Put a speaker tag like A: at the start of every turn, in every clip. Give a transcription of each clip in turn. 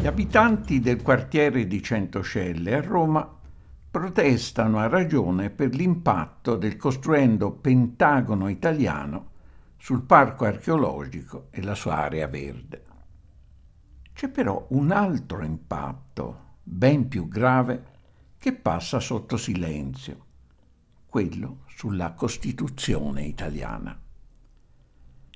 A: Gli abitanti del quartiere di Centocelle a Roma protestano a ragione per l'impatto del costruendo Pentagono italiano sul parco archeologico e la sua area verde. C'è però un altro impatto, ben più grave, che passa sotto silenzio, quello sulla Costituzione italiana.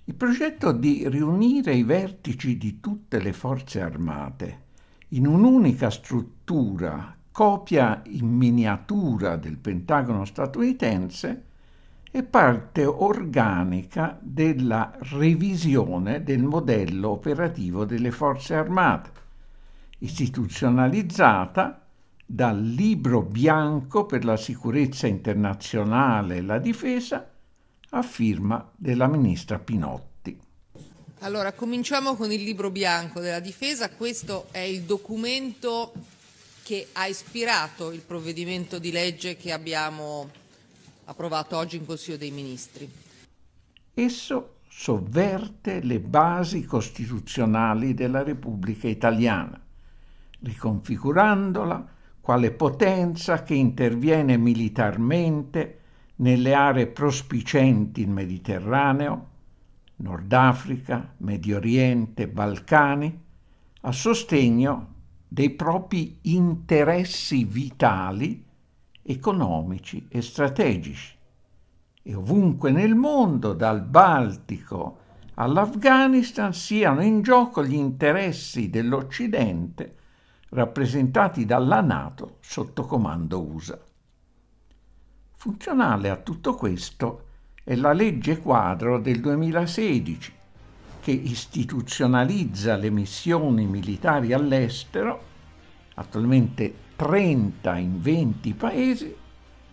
A: Il progetto di riunire i vertici di tutte le forze armate in un'unica struttura, copia in miniatura del Pentagono statunitense, è parte organica della revisione del modello operativo delle forze armate, istituzionalizzata dal Libro bianco per la sicurezza internazionale e la difesa, a firma della ministra Pinotti.
B: Allora, cominciamo con il Libro bianco della difesa. Questo è il documento che ha ispirato il provvedimento di legge che abbiamo approvato oggi in Consiglio dei Ministri.
A: Esso sovverte le basi costituzionali della Repubblica Italiana, riconfigurandola quale potenza che interviene militarmente nelle aree prospicenti il Mediterraneo, Nord Africa, Medio Oriente, Balcani, a sostegno dei propri interessi vitali, economici e strategici. E ovunque nel mondo, dal Baltico all'Afghanistan, siano in gioco gli interessi dell'Occidente rappresentati dalla NATO sotto comando USA. Funzionale a tutto questo è la legge quadro del 2016, che istituzionalizza le missioni militari all'estero, attualmente 30 in 20 paesi,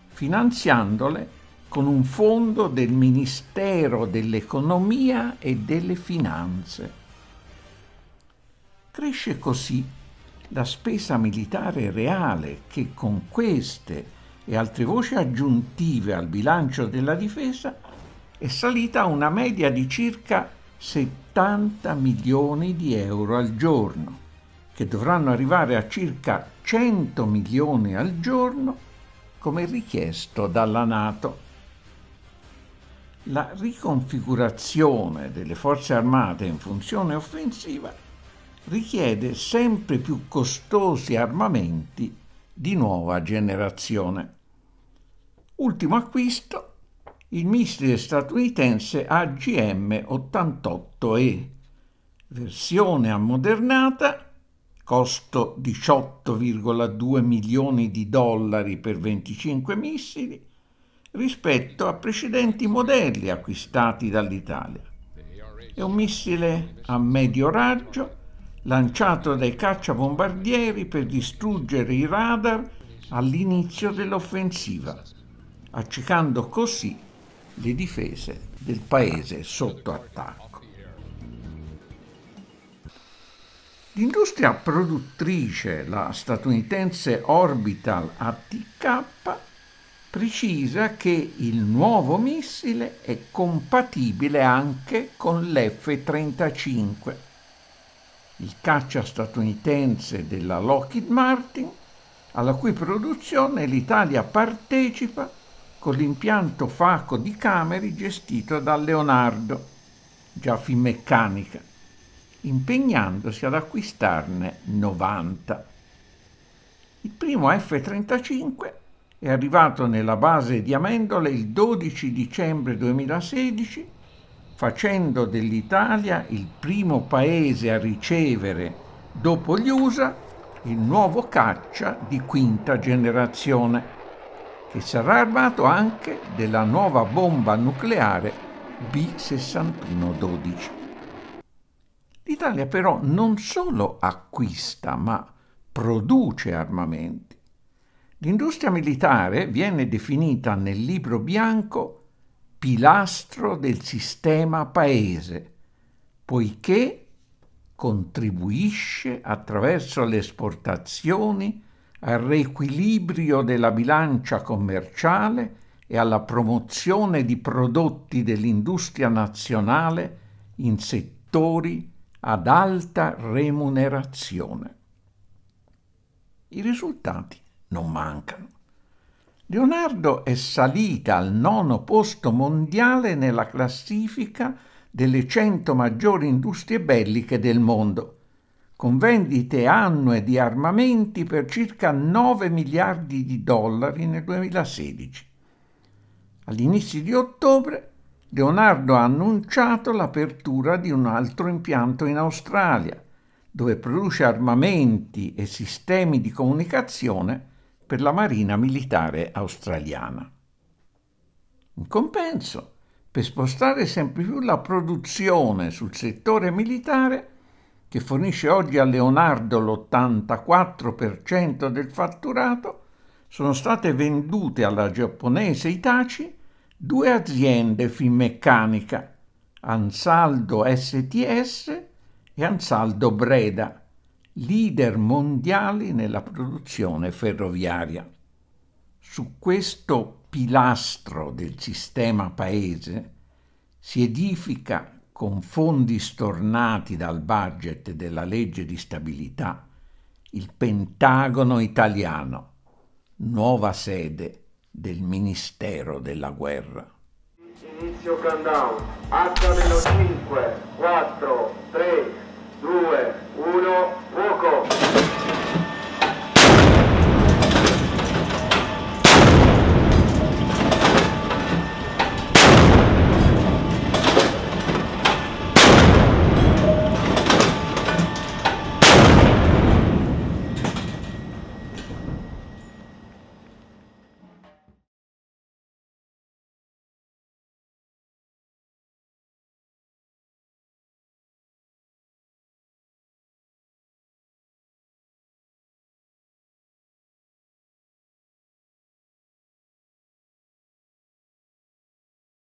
A: finanziandole con un fondo del Ministero dell'Economia e delle Finanze. Cresce così la spesa militare reale che con queste e altre voci aggiuntive al bilancio della difesa è salita a una media di circa 70 milioni di euro al giorno, che dovranno arrivare a circa 100 milioni al giorno come richiesto dalla NATO. La riconfigurazione delle forze armate in funzione offensiva richiede sempre più costosi armamenti di nuova generazione. Ultimo acquisto, il missile statunitense AGM-88E, versione ammodernata, costo 18,2 milioni di dollari per 25 missili, rispetto a precedenti modelli acquistati dall'Italia. È un missile a medio raggio, lanciato dai cacciabombardieri per distruggere i radar all'inizio dell'offensiva, accecando così le difese del paese sotto attacco. L'industria produttrice, la statunitense Orbital ATK, precisa che il nuovo missile è compatibile anche con l'F-35. Il caccia statunitense della Lockheed Martin, alla cui produzione l'Italia partecipa con l'impianto Faco di Cameri gestito da Leonardo, già Finmeccanica, impegnandosi ad acquistarne 90. Il primo F-35 è arrivato nella base di Amendola il 12 dicembre 2016, facendo dell'Italia il primo paese a ricevere, dopo gli USA, il nuovo caccia di quinta generazione, che sarà armato anche della nuova bomba nucleare B-6112. L'Italia però non solo acquista, ma produce armamenti. L'industria militare viene definita nel Libro bianco pilastro del sistema paese, poiché contribuisce attraverso le esportazioni al riequilibrio della bilancia commerciale e alla promozione di prodotti dell'industria nazionale in settori ad alta remunerazione. I risultati non mancano. Leonardo è salita al 9° posto mondiale nella classifica delle 100 maggiori industrie belliche del mondo, con vendite annue di armamenti per circa 9 miliardi di dollari nel 2016. Agli inizi di ottobre, Leonardo ha annunciato l'apertura di un altro impianto in Australia, dove produce armamenti e sistemi di comunicazione per la Marina Militare australiana. In compenso, per spostare sempre più la produzione sul settore militare, che fornisce oggi a Leonardo l'84% del fatturato, sono state vendute alla giapponese Hitachi 2 aziende Finmeccanica, Ansaldo STS e Ansaldo Breda, leader mondiali nella produzione ferroviaria. Su questo pilastro del sistema paese si edifica, con fondi stornati dal budget della legge di stabilità, il Pentagono italiano, nuova sede del Ministero della Guerra.
C: Inizio countdown. H-5, 4, 3, 2, 1, fuoco!